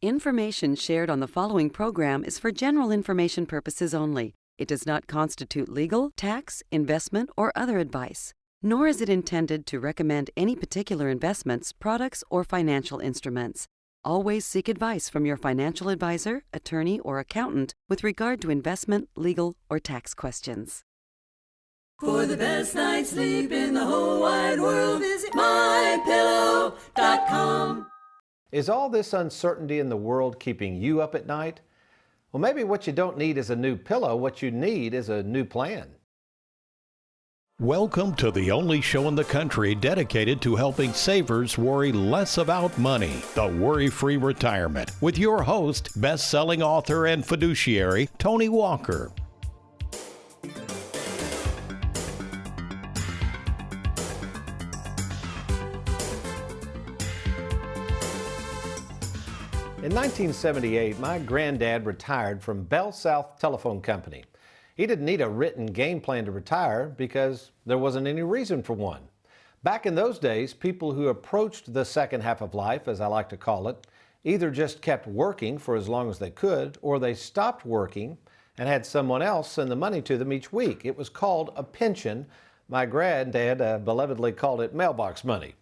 Information shared on the following program is for general information purposes only. It does not constitute legal, tax, investment, or other advice, nor is it intended to recommend any particular investments, products, or financial instruments. Always seek advice from your financial advisor, attorney, or accountant with regard to investment, legal, or tax questions. For the best night's sleep in the whole wide world, visit mypillow.com. Is all this uncertainty in the world keeping you up at night? Well, maybe what you don't need is a new pillow. What you need is a new plan. Welcome to the only show in the country dedicated to helping savers worry less about money, the WorryFree Retirement, with your host, best-selling author and fiduciary, Tony Walker. In 1978, my granddad retired from Bell South Telephone Company. He didn't need a written game plan to retire because there wasn't any reason for one. Back in those days, people who approached the second half of life, as I like to call it, either just kept working for as long as they could, or they stopped working and had someone else send the money to them each week. It was called a pension. My granddad belovedly called it mailbox money.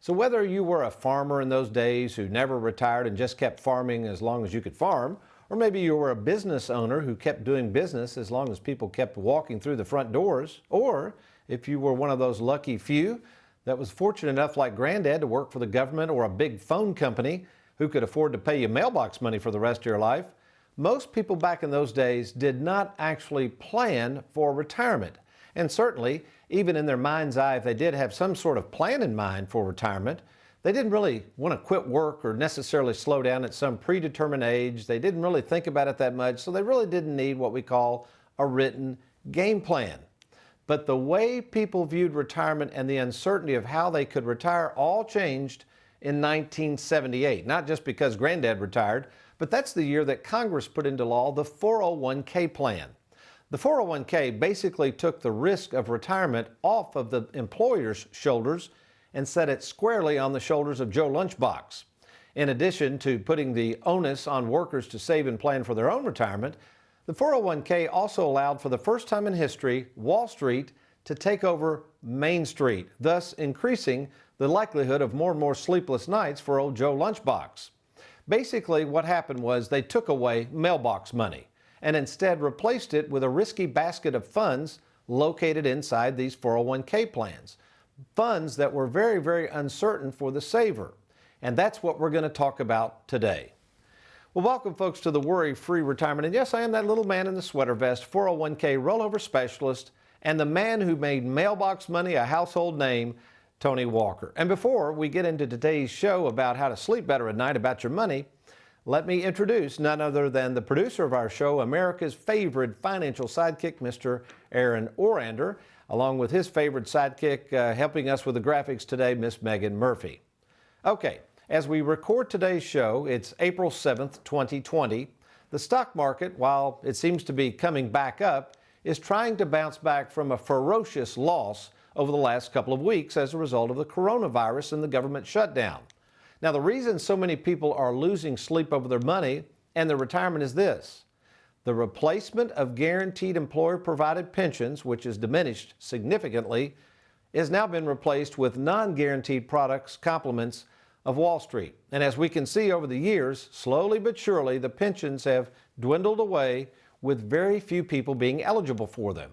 So whether you were a farmer in those days who never retired and just kept farming as long as you could farm, or maybe you were a business owner who kept doing business as long as people kept walking through the front doors, or if you were one of those lucky few that was fortunate enough like Granddad to work for the government or a big phone company who could afford to pay you mailbox money for the rest of your life, most people back in those days did not actually plan for retirement. And certainly, even in their mind's eye, if they did have some sort of plan in mind for retirement, they didn't really want to quit work or necessarily slow down at some predetermined age. They didn't really think about it that much, so they really didn't need what we call a written game plan. But the way people viewed retirement and the uncertainty of how they could retire all changed in 1978. Not just because Granddad retired, but that's the year that Congress put into law the 401k plan. The 401k basically took the risk of retirement off of the employer's shoulders and set it squarely on the shoulders of Joe Lunchbox. In addition to putting the onus on workers to save and plan for their own retirement, the 401k also allowed for the first time in history Wall Street to take over Main Street, thus increasing the likelihood of more and more sleepless nights for old Joe Lunchbox. Basically, what happened was they took away mailbox money and instead replaced it with a risky basket of funds located inside these 401k plans. Funds that were very, very uncertain for the saver. And that's what we're going to talk about today. Well, welcome folks to the WorryFree Retirement. And yes, I am that little man in the sweater vest, 401k rollover specialist, and the man who made mailbox money a household name, Tony Walker. And before we get into today's show about how to sleep better at night about your money, let me introduce none other than the producer of our show, America's favorite financial sidekick, Mr. Aaron Orander, along with his favorite sidekick helping us with the graphics today, Miss Megan Murphy. Okay, as we record today's show, it's April 7th, 2020. The stock market, while it seems to be coming back up, is trying to bounce back from a ferocious loss over the last couple of weeks as a result of the coronavirus and the government shutdown. Now, the reason so many people are losing sleep over their money and their retirement is this. The replacement of guaranteed employer-provided pensions, which has diminished significantly, has now been replaced with non-guaranteed products, complements of Wall Street. And as we can see over the years, slowly but surely, the pensions have dwindled away with very few people being eligible for them.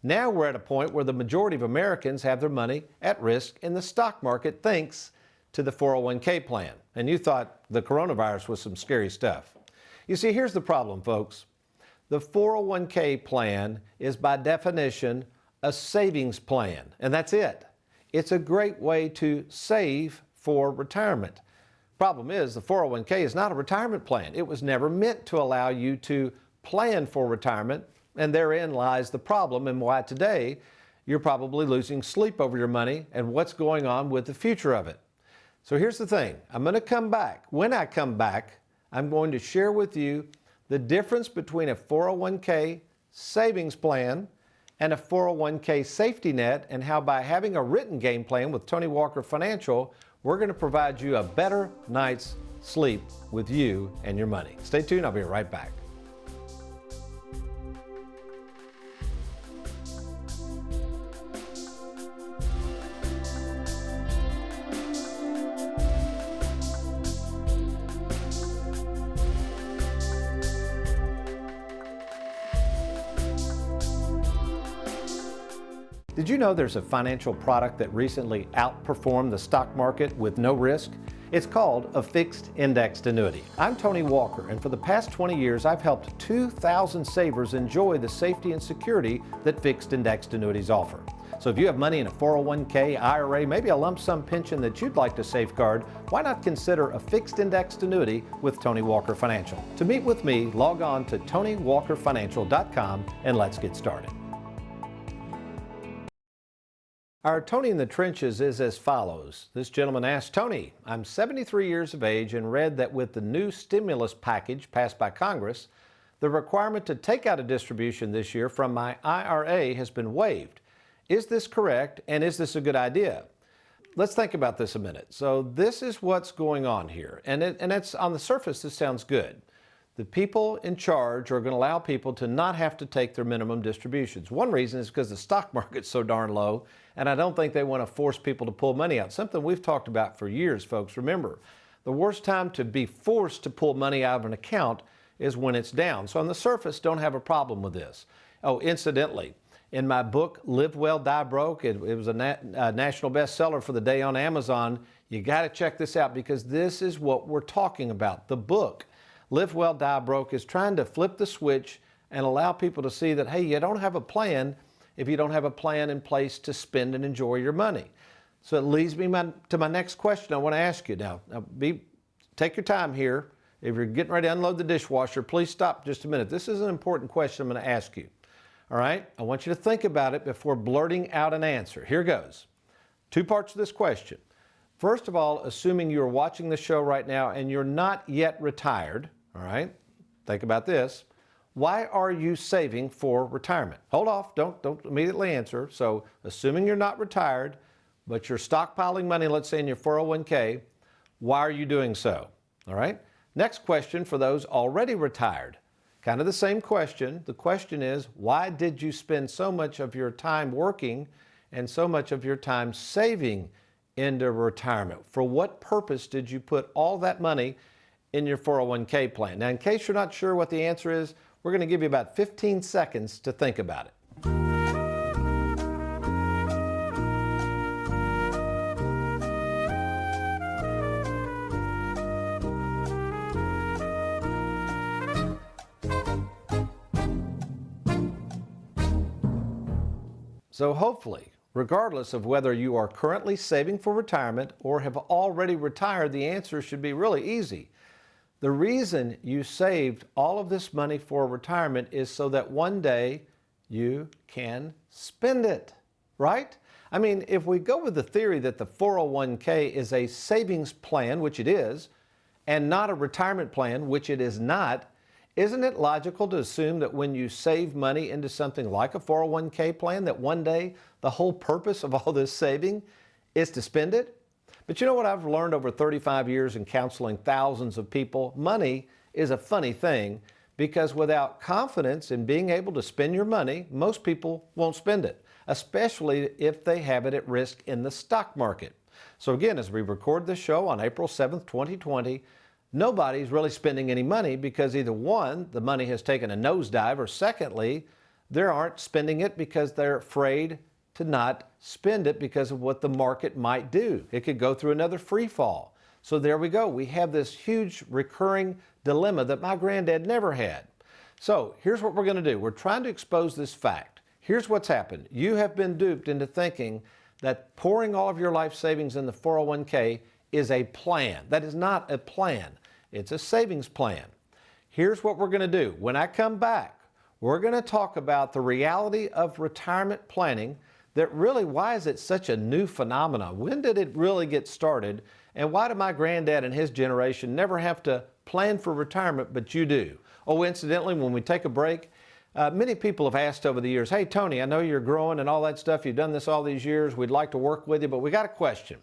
Now we're at a point where the majority of Americans have their money at risk in the stock market thanks to the 401k plan. And you thought the coronavirus was some scary stuff. You see, here's the problem, folks. The 401k plan is by definition a savings plan, and that's it. It's a great way to save for retirement. Problem is, the 401k is not a retirement plan. It was never meant to allow you to plan for retirement, and therein lies the problem and why today you're probably losing sleep over your money and what's going on with the future of it. So here's the thing. I'm going to come back. When I come back, I'm going to share with you the difference between a 401k savings plan and a 401k safety net, and how by having a written game plan with Tony Walker Financial, we're going to provide you a better night's sleep with you and your money. Stay tuned, I'll be right back. Did you know there's a financial product that recently outperformed the stock market with no risk? It's called a fixed indexed annuity. I'm Tony Walker, and for the past 20 years, I've helped 2,000 savers enjoy the safety and security that fixed indexed annuities offer. So if you have money in a 401k, IRA, maybe a lump sum pension that you'd like to safeguard, why not consider a fixed indexed annuity with Tony Walker Financial? To meet with me, log on to TonyWalkerFinancial.com and let's get started. Our Tony in the Trenches is as follows. This gentleman asked, Tony, I'm 73 years of age and read that with the new stimulus package passed by Congress, the requirement to take out a distribution this year from my IRA has been waived. Is this correct, and is this a good idea? Let's think about this a minute. So this is what's going on here, and it's on the surface, this sounds good. The people in charge are going to allow people to not have to take their minimum distributions. One reason is because the stock market's so darn low, and I don't think they want to force people to pull money out. Something we've talked about for years, folks. Remember, the worst time to be forced to pull money out of an account is when it's down. So on the surface, don't have a problem with this. Oh, incidentally, in my book, Live Well, Die Broke, it was a national bestseller for the day on Amazon. You got to check this out because this is what we're talking about, the book. Live Well, Die Broke is trying to flip the switch and allow people to see that, hey, you don't have a plan if you don't have a plan in place to spend and enjoy your money. So it leads me to my next question I want to ask you now. Take your time here. If you're getting ready to unload the dishwasher, please stop just a minute. This is an important question I'm going to ask you. All right? I want you to think about it before blurting out an answer. Here goes. Two parts of this question. First of all, assuming you're watching the show right now and you're not yet retired, all right? Think about this. Why are you saving for retirement? Hold off, don't immediately answer. So assuming you're not retired, but you're stockpiling money, let's say in your 401k, why are you doing so? All right? Next question for those already retired. Kind of the same question. The question is, why did you spend so much of your time working and so much of your time saving into retirement? For what purpose did you put all that money in your 401k plan? Now, in case you're not sure what the answer is, we're going to give you about 15 seconds to think about it. So hopefully, regardless of whether you are currently saving for retirement or have already retired, the answer should be really easy. The reason you saved all of this money for retirement is so that one day you can spend it, right? I mean, if we go with the theory that the 401k is a savings plan, which it is, and not a retirement plan, which it is not, isn't it logical to assume that when you save money into something like a 401k plan, that one day the whole purpose of all this saving is to spend it? But you know what I've learned over 35 years in counseling thousands of people? Money is a funny thing because without confidence in being able to spend your money, most people won't spend it, especially if they have it at risk in the stock market. So again, as we record this show on April 7th, 2020, nobody's really spending any money because either one, the money has taken a nosedive, or secondly, they aren't spending it because they're afraid to not spend it because of what the market might do. It could go through another free fall. So there we go. We have this huge recurring dilemma that my granddad never had. So here's what we're going to do. We're trying to expose this fact. Here's what's happened. You have been duped into thinking that pouring all of your life savings in the 401k is a plan. That is not a plan. It's a savings plan. Here's what we're going to do. When I come back, we're going to talk about the reality of retirement planning, that really, why is it such a new phenomenon? When did it really get started? And why did my granddad and his generation never have to plan for retirement, but you do? Oh, incidentally, when we take a break, many people have asked over the years, hey, Tony, I know you're growing and all that stuff. You've done this all these years. We'd like to work with you, but we got a question.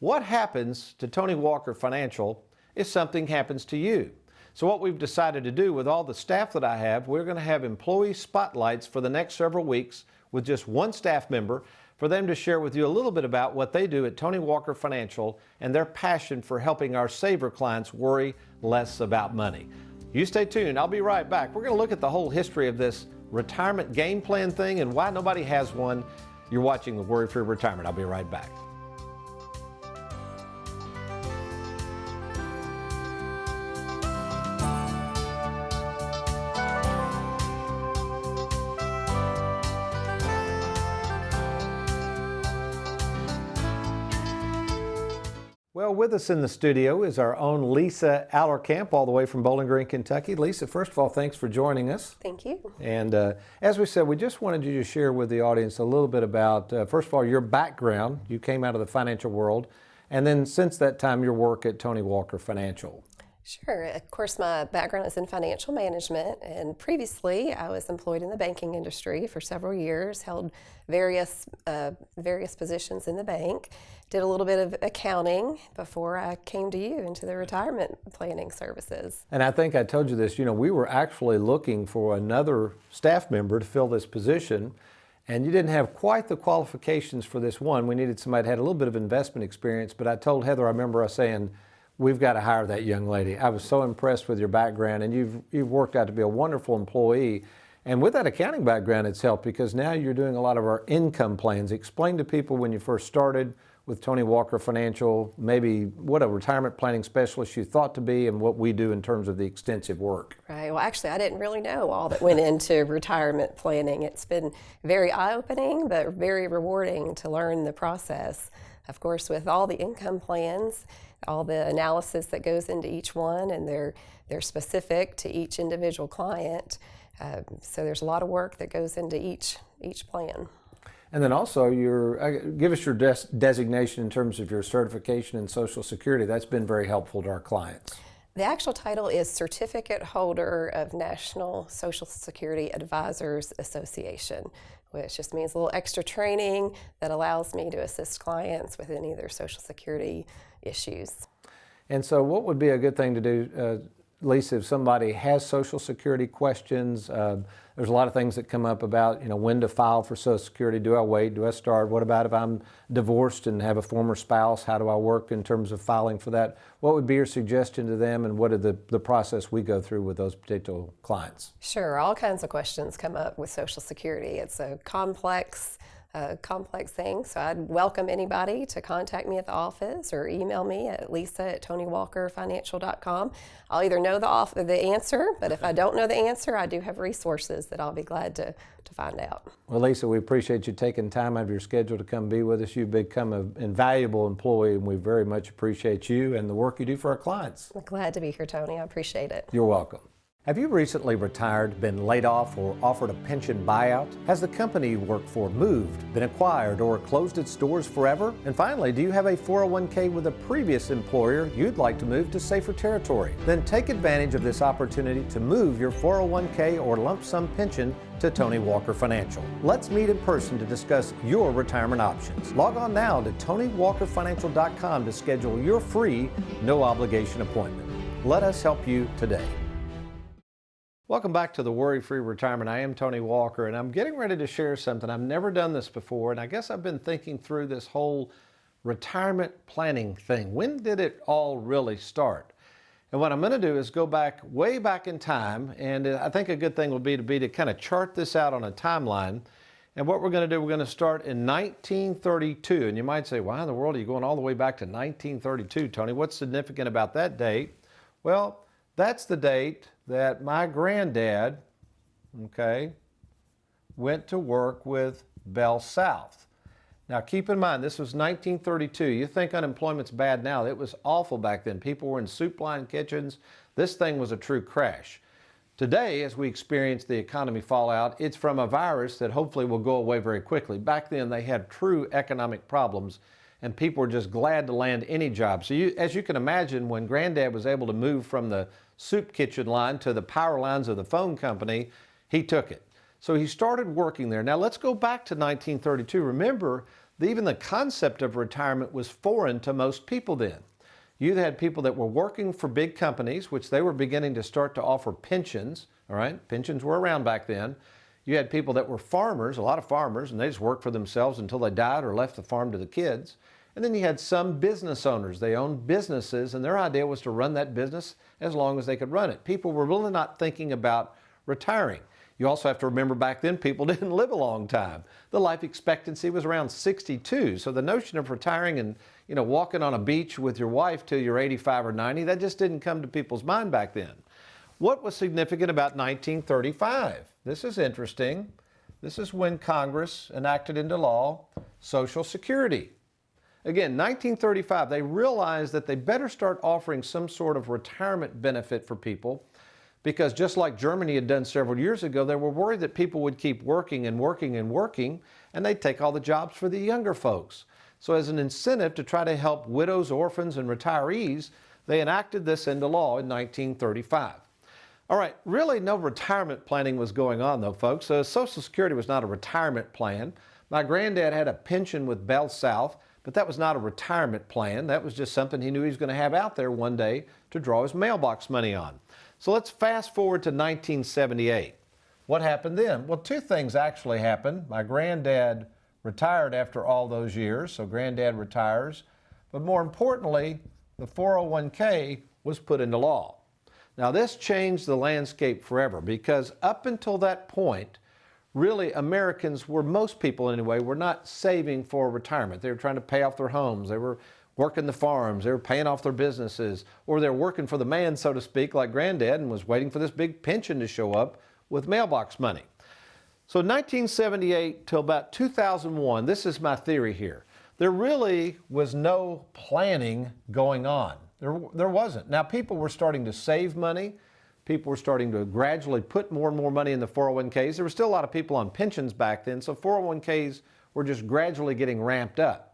What happens to Tony Walker Financial if something happens to you. So what we've decided to do with all the staff that I have, we're going to have employee spotlights for the next several weeks with just one staff member for them to share with you a little bit about what they do at Tony Walker Financial and their passion for helping our saver clients worry less about money. You stay tuned. I'll be right back. We're going to look at the whole history of this retirement game plan thing and why nobody has one. You're watching the Worry-Free Retirement. I'll be right back. Well, with us in the studio is our own Lisa Allerkamp, all the way from Bowling Green, Kentucky. Lisa, first of all, thanks for joining us. Thank you. And as we said, we just wanted you to share with the audience a little bit about, first of all, your background. You came out of the financial world, and then since that time, your work at Tony Walker Financial. Sure. Of course, my background is in financial management, and previously I was employed in the banking industry for several years, held various positions in the bank, did a little bit of accounting before I came to you into the retirement planning services. And I think I told you this, we were actually looking for another staff member to fill this position, and you didn't have quite the qualifications for this one. We needed somebody that had a little bit of investment experience, but I told Heather, I remember us saying, we've got to hire that young lady. I was so impressed with your background, and you've worked out to be a wonderful employee. And with that accounting background, it's helped because now you're doing a lot of our income plans. Explain to people when you first started with Tony Walker Financial, maybe what a retirement planning specialist you thought to be and what we do in terms of the extensive work. Right. Well, actually, I didn't really know all that went into retirement planning. It's been very eye-opening, but very rewarding to learn the process. Of course, with all the income plans, all the analysis that goes into each one, and they're specific to each individual client. So there's a lot of work that goes into each plan. And then also, give us your designation in terms of your certification in Social Security. That's been very helpful to our clients. The actual title is Certificate Holder of National Social Security Advisors Association, which just means a little extra training that allows me to assist clients with any of their Social Security issues. And so what would be a good thing to do, Lisa, if somebody has Social Security questions? There's a lot of things that come up about, when to file for Social Security. Do I wait? Do I start? What about if I'm divorced and have a former spouse? How do I work in terms of filing for that? What would be your suggestion to them, and what is the process we go through with those particular clients? Sure. All kinds of questions come up with Social Security. It's a complex thing, so I'd welcome anybody to contact me at the office or email me at lisa@tonywalkerfinancial.com. I'll either know the answer, but if I don't know the answer, I do have resources that I'll be glad to find out. Well, Lisa, we appreciate you taking time out of your schedule to come be with us. You've become an invaluable employee, and we very much appreciate you and the work you do for our clients. I'm glad to be here, Tony. I appreciate it. You're welcome. Have you recently retired, been laid off, or offered a pension buyout? Has the company you work for moved, been acquired, or closed its doors forever? And finally, do you have a 401k with a previous employer you'd like to move to safer territory? Then take advantage of this opportunity to move your 401k or lump sum pension to Tony Walker Financial. Let's meet in person to discuss your retirement options. Log on now to TonyWalkerFinancial.com to schedule your free, no obligation appointment. Let us help you today. Welcome back to the Worry-Free Retirement. I am Tony Walker, and I'm getting ready to share something. I've never done this before, and I guess I've been thinking through this whole retirement planning thing. When did it all really start? And what I'm going to do is go way back in time, and I think a good thing would be to kind of chart this out on a timeline. And what we're going to do, we're going to start in 1932. And you might say, why in the world are you going all the way back to 1932, Tony? What's significant about that date? Well, that's the date that my granddad, went to work with Bell South. Now keep in mind, this was 1932. You think unemployment's bad now. It was awful back then. People were in soup line kitchens. This thing was a true crash. Today, as we experience the economy fallout, it's from a virus that hopefully will go away very quickly. Back then, they had true economic problems, and people were just glad to land any job. So as you can imagine, when Granddad was able to move from the soup kitchen line to the power lines of the phone company, he took it. So he started working there. Now let's go back to 1932. Remember, even the concept of retirement was foreign to most people then. You had people that were working for big companies, which they were beginning to start to offer pensions, all right? Pensions were around back then. You had people that were farmers, a lot of farmers, and they just worked for themselves until they died or left the farm to the kids. And then you had some business owners. They owned businesses, and their idea was to run that business as long as they could run it. People were really not thinking about retiring. You also have to remember back then people didn't live a long time. The life expectancy was around 62. So the notion of retiring and walking on a beach with your wife till you're 85 or 90, that just didn't come to people's mind back then. What was significant about 1935? This is interesting. This is when Congress enacted into law Social Security. Again, 1935, they realized that they better start offering some sort of retirement benefit for people, because just like Germany had done several years ago, they were worried that people would keep working and working and working, and they'd take all the jobs for the younger folks. So as an incentive to try to help widows, orphans, and retirees, they enacted this into law in 1935. All right, really no retirement planning was going on though, folks. So Social Security was not a retirement plan. My granddad had a pension with Bell South, but that was not a retirement plan. That was just something he knew he was going to have out there one day to draw his mailbox money on. So let's fast forward to 1978. What happened then? Well, two things actually happened. My granddad retired after all those years, so granddad retires. But more importantly, the 401k was put into law. Now this changed the landscape forever, because up until that point, really Americans were, most people anyway, were not saving for retirement. They were trying to pay off their homes. They were working the farms, they were paying off their businesses, or they're working for the man, so to speak, like granddad, and was waiting for this big pension to show up with mailbox money. So 1978 till about 2001, this is my theory here, there really was no planning going on. There wasn't. Now people were starting to save money, people were starting to gradually put more and more money in the 401ks. There were still a lot of people on pensions back then, so 401ks were just gradually getting ramped up.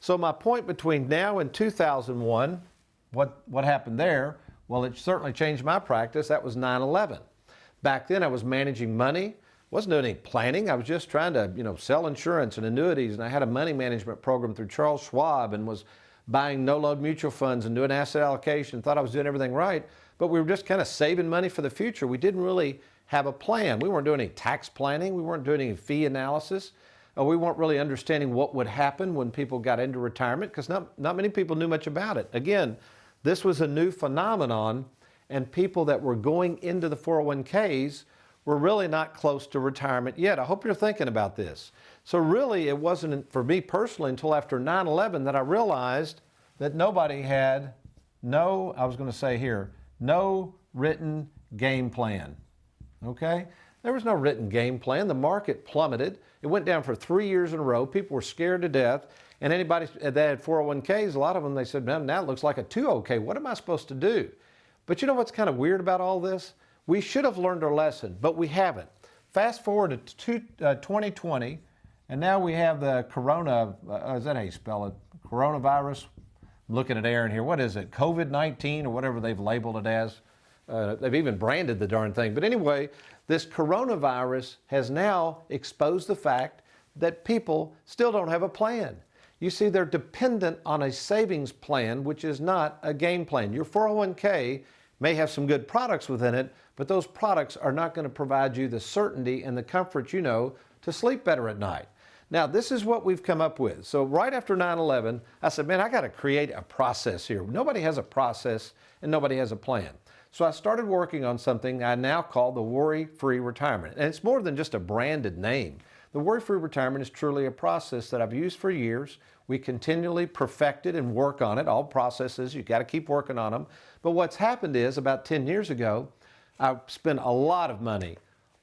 So my point between now and 2001, what happened there? Well, it certainly changed my practice. That was 9/11. Back then I was managing money, wasn't doing any planning. I was just trying to, sell insurance and annuities, and I had a money management program through Charles Schwab and was buying no-load mutual funds and doing asset allocation, thought I was doing everything right, but we were just kind of saving money for the future. We didn't really have a plan. We weren't doing any tax planning. We weren't doing any fee analysis. We weren't really understanding what would happen when people got into retirement, because not many people knew much about it. Again, this was a new phenomenon, and people that were going into the 401ks were really not close to retirement yet. I hope you're thinking about this. So really, it wasn't for me personally until after 9/11 that I realized that nobody had no written game plan. Okay? There was no written game plan. The market plummeted. It went down for 3 years in a row. People were scared to death. And anybody that had 401ks, a lot of them, they said, man, now it looks like a 2OK. What am I supposed to do? But you know what's kind of weird about all this? We should have learned our lesson, but we haven't. Fast forward to 2020, and now we have the is that how you spell it? Coronavirus? I'm looking at Aaron here. What is it? COVID-19 or whatever they've labeled it as. They've even branded the darn thing. But anyway, this coronavirus has now exposed the fact that people still don't have a plan. You see, they're dependent on a savings plan, which is not a game plan. Your 401k may have some good products within it, but those products are not going to provide you the certainty and the comfort to sleep better at night. Now, this is what we've come up with. So right after 9/11, I said, man, I got to create a process here. Nobody has a process and nobody has a plan. So I started working on something I now call the WorryFree Retirement. And it's more than just a branded name. The WorryFree Retirement is truly a process that I've used for years. We continually perfect it and work on it. All processes, you got to keep working on them. But what's happened is about 10 years ago, I spent a lot of money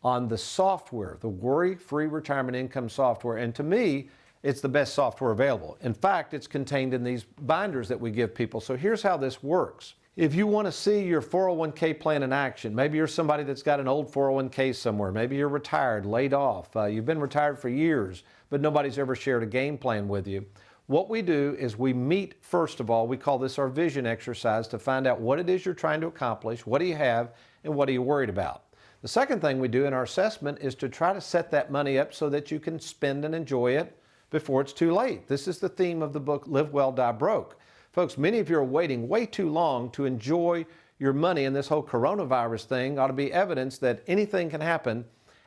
on the software, the WorryFree Retirement Income software. And to me, it's the best software available. In fact, it's contained in these binders that we give people. So here's how this works. If you want to see your 401k plan in action, maybe you're somebody that's got an old 401k somewhere, maybe you're retired, laid off, you've been retired for years, but nobody's ever shared a game plan with you. What we do is we meet, first of all, we call this our vision exercise to find out what it is you're trying to accomplish, what do you have, and what are you worried about. The second thing we do in our assessment is to try to set that money up so that you can spend and enjoy it before it's too late. This is the theme of the book, Live Well, Die Broke. Folks, many of you are waiting way too long to enjoy your money, and this whole coronavirus thing ought to be evidence that anything can happen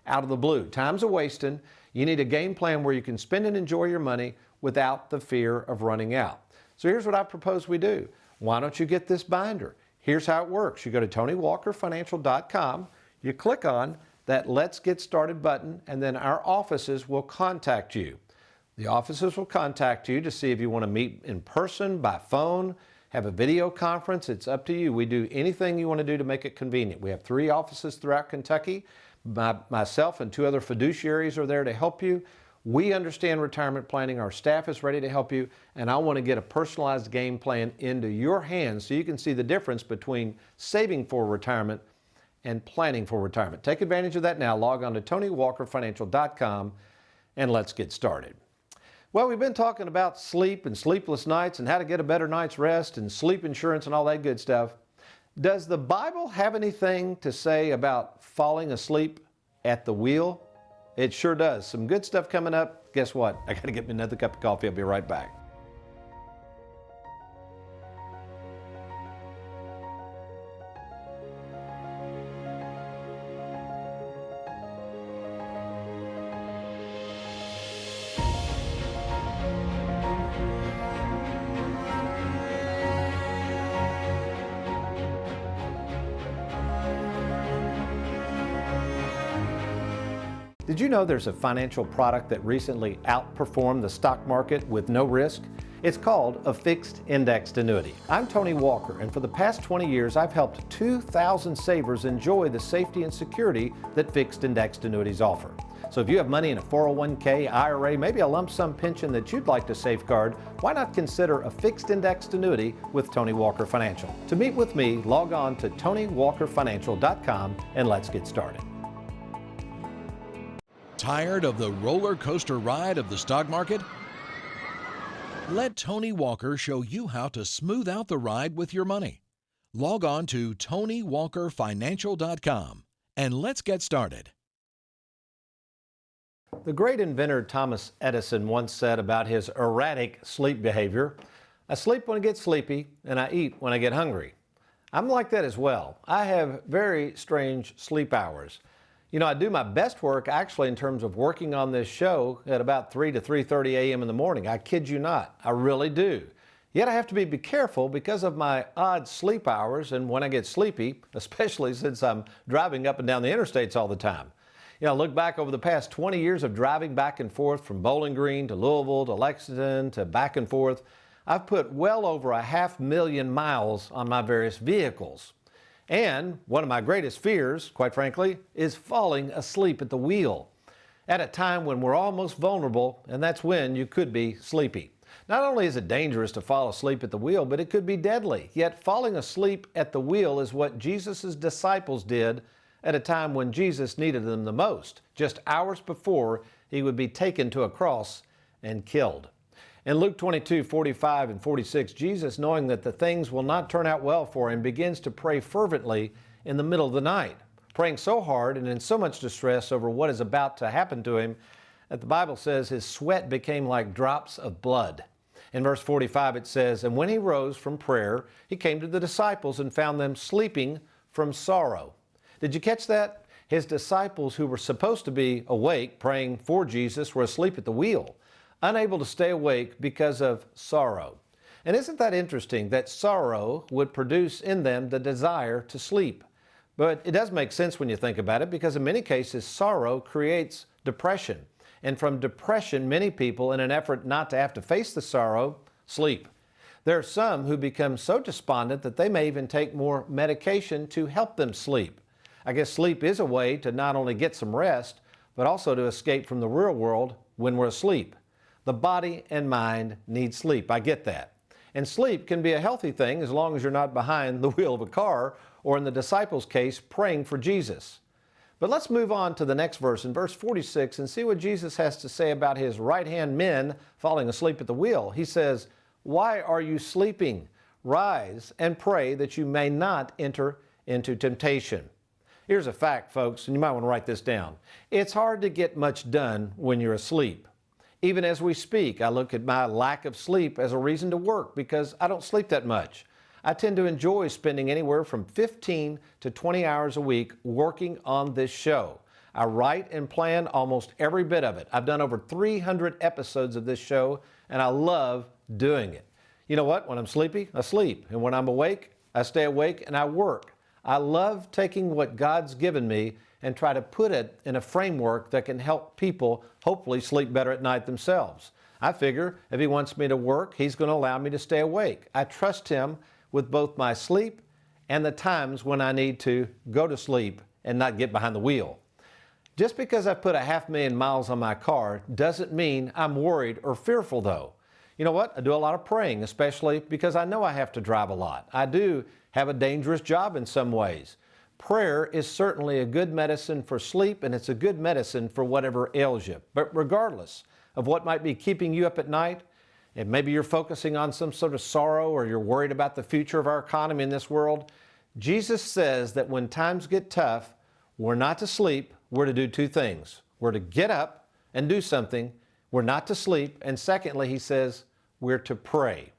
out of the blue. Time's a wasting. You need a game plan where you can spend and enjoy your money without the fear of running out. So here's what I propose we do. Why don't you get this binder? Here's how it works. You go to TonyWalkerFinancial.com, you click on that Let's Get Started button, and then our offices will contact you. The offices will contact you to see if you want to meet in person, by phone, have a video conference. It's up to you. We do anything you want to do to make it convenient. We have 3 offices throughout Kentucky. Myself and 2 other fiduciaries are there to help you. We understand retirement planning. Our staff is ready to help you, and I want to get a personalized game plan into your hands so you can see the difference between saving for retirement and planning for retirement. Take advantage of that now. Log on to TonyWalkerFinancial.com and let's get started. Well, we've been talking about sleep and sleepless nights and how to get a better night's rest and sleep insurance and all that good stuff. Does the Bible have anything to say about falling asleep at the wheel? It sure does. Some good stuff coming up. Guess what? I got to get me another cup of coffee. I'll be right back. Did you know there's a financial product that recently outperformed the stock market with no risk? It's called a fixed indexed annuity. I'm Tony Walker, and for the past 20 years, I've helped 2,000 savers enjoy the safety and security that fixed indexed annuities offer. So if you have money in a 401k, IRA, maybe a lump sum pension that you'd like to safeguard, why not consider a fixed indexed annuity with Tony Walker Financial? To meet with me, log on to TonyWalkerFinancial.com and let's get started. Tired of the roller coaster ride of the stock market? Let Tony Walker show you how to smooth out the ride with your money. Log on to TonyWalkerFinancial.com and let's get started. The great inventor Thomas Edison once said about his erratic sleep behavior, "I sleep when I get sleepy and I eat when I get hungry." I'm like that as well. I have very strange sleep hours. You know, I do my best work actually in terms of working on this show at about 3 to 3:30 a.m. in the morning. I kid you not, I really do. Yet I have to be careful because of my odd sleep hours and when I get sleepy, especially since I'm driving up and down the interstates all the time. You know, look back over the past 20 years of driving back and forth from Bowling Green to Louisville to Lexington to back and forth. I've put well over 500,000 miles on my various vehicles. And one of my greatest fears, quite frankly, is falling asleep at the wheel at a time when we're almost vulnerable, and that's when you could be sleepy. Not only is it dangerous to fall asleep at the wheel, but it could be deadly. Yet falling asleep at the wheel is what Jesus' disciples did at a time when Jesus needed them the most, just hours before he would be taken to a cross and killed. In Luke 22:45 and 46, Jesus, knowing that the things will not turn out well for him, begins to pray fervently in the middle of the night, praying so hard and in so much distress over what is about to happen to him that the Bible says his sweat became like drops of blood. In verse 45 it says, "And when he rose from prayer, he came to the disciples and found them sleeping from sorrow." Did you catch that? His disciples who were supposed to be awake praying for Jesus were asleep at the wheel, unable to stay awake because of sorrow. And isn't that interesting that sorrow would produce in them the desire to sleep? But it does make sense when you think about it, because in many cases sorrow creates depression. And from depression, many people, in an effort not to have to face the sorrow, sleep. There are some who become so despondent that they may even take more medication to help them sleep. I guess sleep is a way to not only get some rest, but also to escape from the real world when we're asleep. The body and mind need sleep. I get that. And sleep can be a healthy thing as long as you're not behind the wheel of a car, or in the disciples' case, praying for Jesus. But let's move on to the next verse, in verse 46, and see what Jesus has to say about his right-hand men falling asleep at the wheel. He says, "Why are you sleeping? Rise and pray that you may not enter into temptation." Here's a fact, folks, and you might want to write this down. It's hard to get much done when you're asleep. Even as we speak, I look at my lack of sleep as a reason to work because I don't sleep that much. I tend to enjoy spending anywhere from 15 to 20 hours a week working on this show. I write and plan almost every bit of it. I've done over 300 episodes of this show, and I love doing it. You know what? When I'm sleepy, I sleep. And when I'm awake, I stay awake and I work. I love taking what God's given me and try to put it in a framework that can help people hopefully sleep better at night themselves. I figure if He wants me to work, He's going to allow me to stay awake. I trust Him with both my sleep and the times when I need to go to sleep and not get behind the wheel. Just because I've put 500,000 miles on my car doesn't mean I'm worried or fearful though. You know what? I do a lot of praying, especially because I know I have to drive a lot. I do have a dangerous job in some ways. Prayer is certainly a good medicine for sleep, and it's a good medicine for whatever ails you. But regardless of what might be keeping you up at night, and maybe you're focusing on some sort of sorrow or you're worried about the future of our economy in this world, Jesus says that when times get tough, we're not to sleep, we're to do two things. We're to get up and do something. We're not to sleep. And secondly, He says, we're to pray.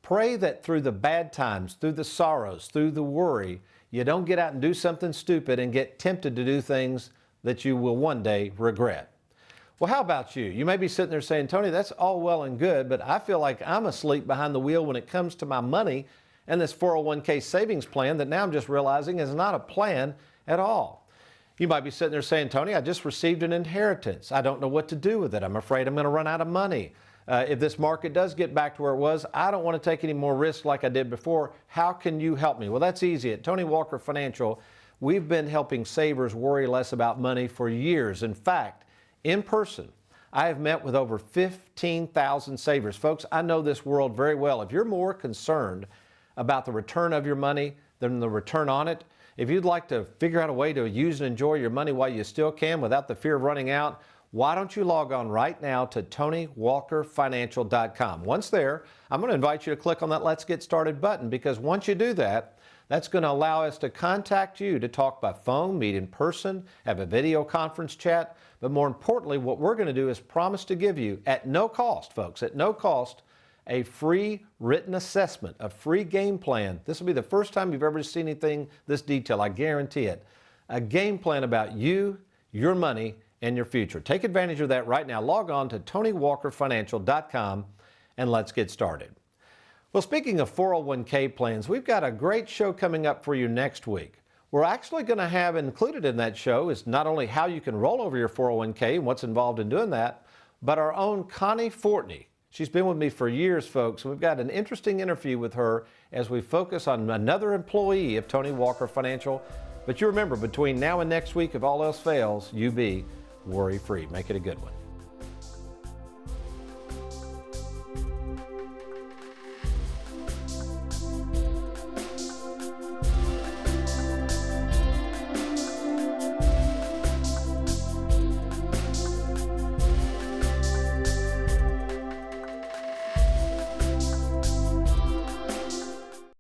Pray that through the bad times, through the sorrows, through the worry, you don't get out and do something stupid and get tempted to do things that you will one day regret. Well, how about you? You may be sitting there saying, Tony, that's all well and good, but I feel like I'm asleep behind the wheel when it comes to my money and this 401k savings plan that now I'm just realizing is not a plan at all. You might be sitting there saying, Tony, I just received an inheritance. I don't know what to do with it. I'm afraid I'm going to run out of money. If this market does get back to where it was, I don't want to take any more risks like I did before. How can you help me? Well, that's easy. At Tony Walker Financial, we've been helping savers worry less about money for years. In fact, in person, I have met with over 15,000 savers. Folks, I know this world very well. If you're more concerned about the return of your money than the return on it, if you'd like to figure out a way to use and enjoy your money while you still can without the fear of running out, why don't you log on right now to TonyWalkerFinancial.com. Once there, I'm going to invite you to click on that Let's Get Started button, because once you do that, that's going to allow us to contact you to talk by phone, meet in person, have a video conference chat. But more importantly, what we're going to do is promise to give you, at no cost, folks, at no cost, a free written assessment, a free game plan. This will be the first time you've ever seen anything this detailed, I guarantee it. A game plan about you, your money, and your future. Take advantage of that right now. Log on to TonyWalkerFinancial.com and let's get started. Well, speaking of 401k plans, we've got a great show coming up for you next week. We're actually going to have included in that show is not only how you can roll over your 401k and what's involved in doing that, but our own Connie Fortney. She's been with me for years, folks. We've got an interesting interview with her as we focus on another employee of Tony Walker Financial. But you remember, between now and next week, if all else fails, you be worry-free. Make it a good one.